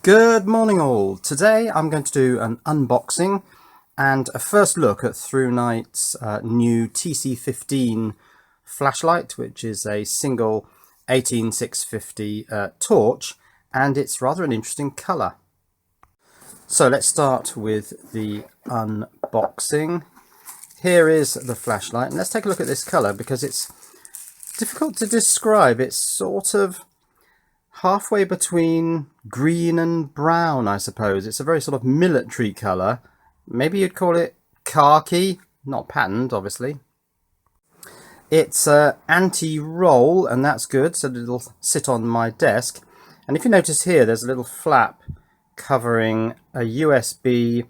Good morning all. Today I'm going to do an unboxing and a first look at ThruNight's new TC15 flashlight, which is a single 18650 torch, and it's rather an interesting colour. So let's start with the unboxing. Here is the flashlight, and let's take a look at this colour because it's difficult to describe. It's sort of halfway between green and brown, I suppose. It's a very sort of military colour. Maybe you'd call it khaki, not patterned, obviously. It's anti-roll, and that's good, so it'll sit on my desk. And if you notice here, there's a little flap covering a USB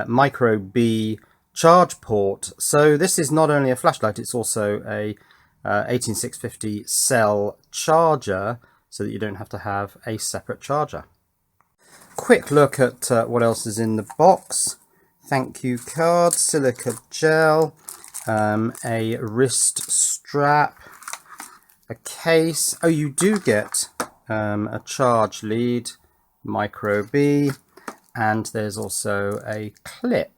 micro B charge port. So this is not only a flashlight, it's also a 18650 cell charger, so that you don't have to have a separate charger. Quick look at what else is in the box. Thank you card, silica gel, a wrist strap, a case. Oh, you do get a charge lead, micro B, and there's also a clip.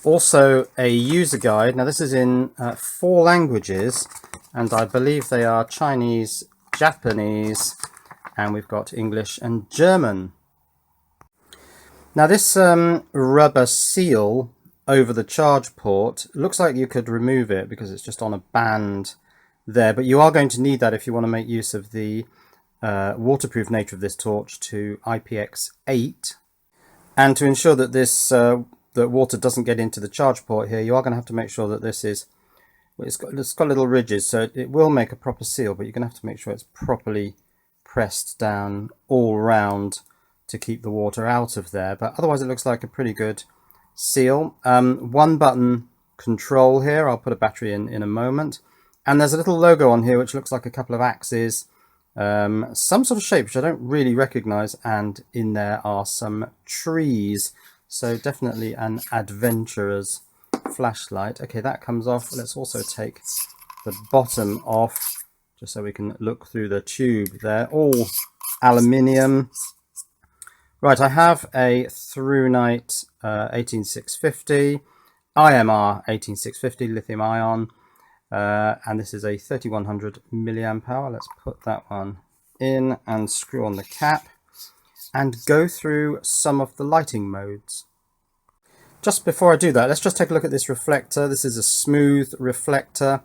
Also a user guide. Now this is in 4 languages, and I believe they are Chinese, Japanese, and we've got English and German. Now this rubber seal over the charge port, looks like you could remove it because it's just on a band there, but you are going to need that if you want to make use of the waterproof nature of this torch to IPX8. And to ensure that this that water doesn't get into the charge port here, you are going to have to make sure that this is, it's got little ridges, so it will make a proper seal, but you're going to have to make sure it's properly pressed down all round to keep the water out of there. But otherwise it looks like a pretty good seal. 1 button control here. I'll put a battery in a moment. And there's a little logo on here which looks like a couple of axes, some sort of shape which I don't really recognize, and in there are some trees. So definitely an adventurer's flashlight. Okay, that comes off. Let's also take the bottom off just so we can look through the tube there. All aluminium. Right, I have a ThruNight 18650 IMR 18650 lithium ion, and this is a 3100 milliamp hour. Let's put that one in and screw on the cap and go through some of the lighting modes. Just before I do that, let's just take a look at this reflector. This is a smooth reflector.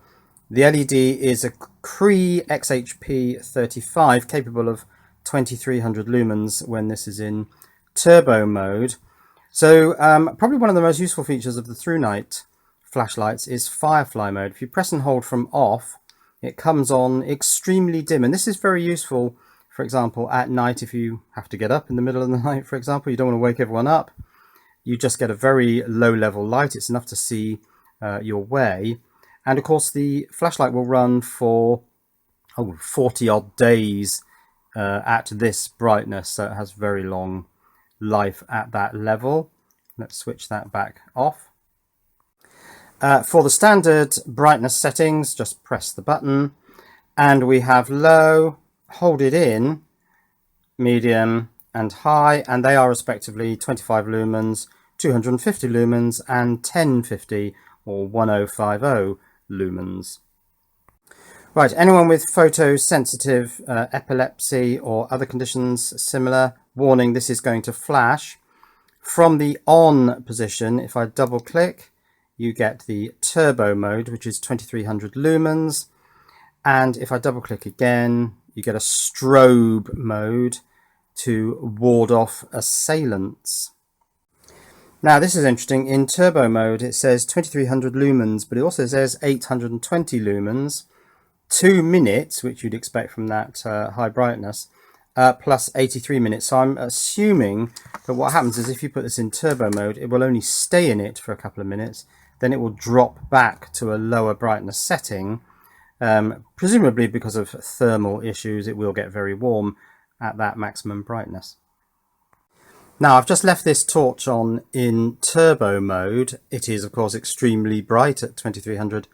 The LED is a Cree XHP35, capable of 2300 lumens when this is in turbo mode. So probably one of the most useful features of the ThruNight flashlights is Firefly mode. If you press and hold from off, it comes on extremely dim, and this is very useful, for example, at night. If you have to get up in the middle of the night, for example, you don't want to wake everyone up, you just get a very low level light. It's enough to see your way. And of course the flashlight will run for 40 odd days at this brightness, so it has very long life at that level. Let's switch that back off. For the standard brightness settings, just press the button, and we have low, hold it in, medium and high, and they are respectively 25 lumens, 250 lumens and 1050 or 1050 lumens. Right, anyone with photosensitive epilepsy or other conditions similar, warning, this is going to flash. From the on position, if I double click, you get the turbo mode, which is 2300 lumens. And if I double click again, you get a strobe mode to ward off assailants. Now this is interesting. In turbo mode it says 2300 lumens, but it also says 820 lumens, 2 minutes, which you'd expect from that high brightness, plus 83 minutes. So I'm assuming that what happens is if you put this in turbo mode, it will only stay in it for a couple of minutes, then it will drop back to a lower brightness setting. Presumably because of thermal issues, it will get very warm at that maximum brightness. Now I've just left this torch on in turbo mode. It is of course extremely bright at 2300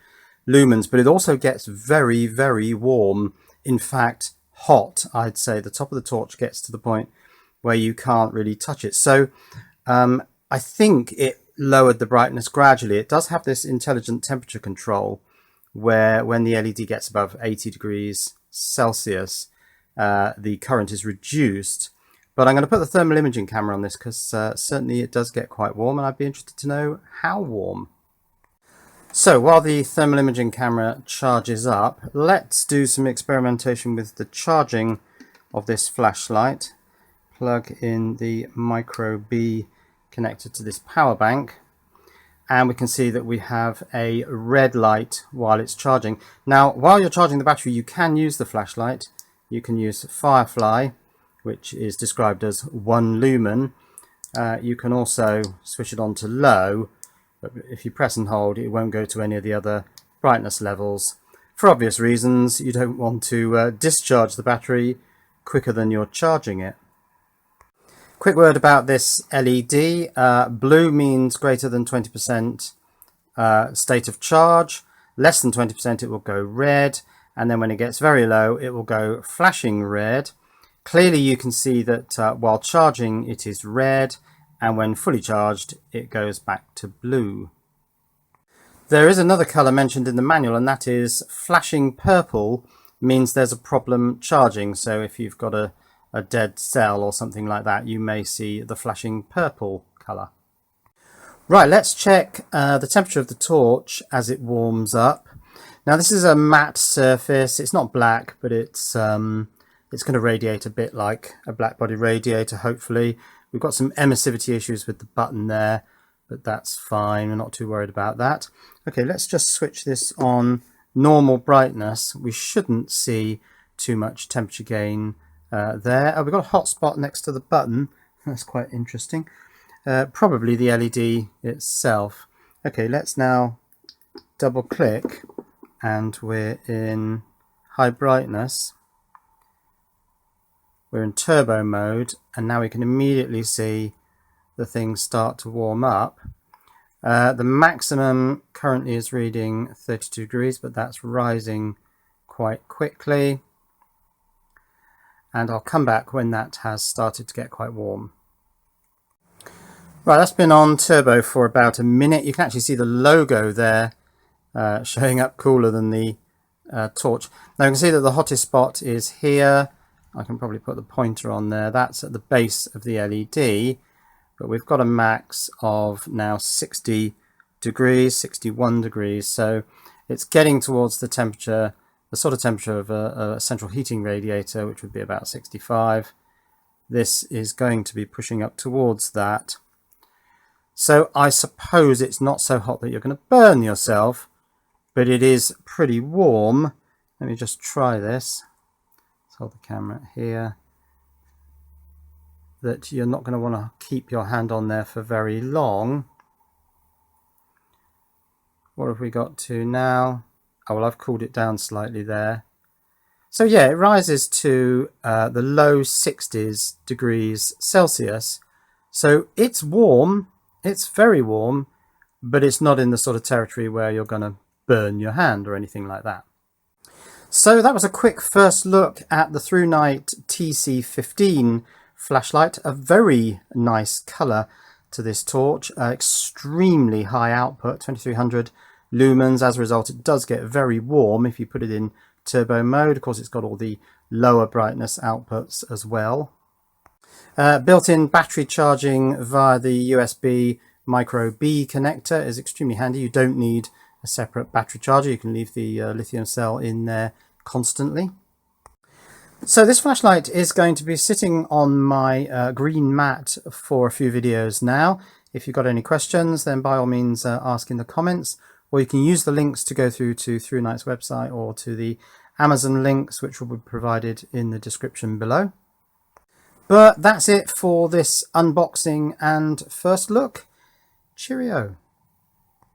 lumens, but it also gets very, very warm. In fact, hot. I'd say the top of the torch gets to the point where you can't really touch it. So I think it lowered the brightness gradually. It does have this intelligent temperature control where when the LED gets above 80 degrees Celsius, the current is reduced. But I'm going to put the thermal imaging camera on this because certainly it does get quite warm, and I'd be interested to know how warm. So while the thermal imaging camera charges up, let's do some experimentation with the charging of this flashlight. Plug in the Micro B connector to this power bank, and we can see that we have a red light while it's charging. Now, while you're charging the battery, you can use the flashlight. You can use Firefly, which is described as 1 lumen. You can also switch it on to low, but if you press and hold, it won't go to any of the other brightness levels. For obvious reasons, you don't want to discharge the battery quicker than you're charging it. Quick word about this LED. Blue means greater than 20% state of charge. Less than 20% it will go red, and then when it gets very low it will go flashing red. Clearly you can see that while charging it is red, and when fully charged it goes back to blue. There is another colour mentioned in the manual, and that is flashing purple means there's a problem charging. So if you've got a dead cell or something like that, you may see the flashing purple colour. Right, let's check the temperature of the torch as it warms up. Now this is a matte surface. It's not black, but it's going to radiate a bit like a black body radiator, hopefully. We've got some emissivity issues with the button there, but that's fine. We're not too worried about that. Okay, let's just switch this on normal brightness. We shouldn't see too much temperature gain there. Oh, we've got a hot spot next to the button. That's quite interesting. Probably the LED itself. Okay, let's now double click and we're in high brightness. We're in turbo mode, and now we can immediately see the things start to warm up. The maximum currently is reading 32 degrees, but that's rising quite quickly. And I'll come back when that has started to get quite warm. Right, that's been on turbo for about a minute. You can actually see the logo there showing up cooler than the torch. Now you can see that the hottest spot is here. I can probably put the pointer on there. That's at the base of the LED, but we've got a max of now 60 degrees, 61 degrees. So it's getting towards the temperature, the sort of temperature of a central heating radiator, which would be about 65. This is going to be pushing up towards that. So I suppose it's not so hot that you're going to burn yourself, but it is pretty warm. Let me just try this. Let's hold the camera here. That you're not going to want to keep your hand on there for very long. What have we got to now? Oh, well, I've cooled it down slightly there. So yeah, it rises to the low 60s degrees Celsius. So it's warm, it's very warm, but it's not in the sort of territory where you're going to burn your hand or anything like that. So that was a quick first look at the ThruNite TC15 flashlight. A very nice colour to this torch, extremely high output, 2300 lumens. As a result, it does get very warm if you put it in turbo mode. Of course, it's got all the lower brightness outputs as well. Built-in battery charging via the USB Micro B connector is extremely handy. You don't need a separate battery charger. You can leave the lithium cell in there constantly. So this flashlight is going to be sitting on my green mat for a few videos now. If you've got any questions, then by all means ask in the comments, or you can use the links to go through to ThruNite's website or to the Amazon links, which will be provided in the description below. But that's it for this unboxing and first look. Cheerio.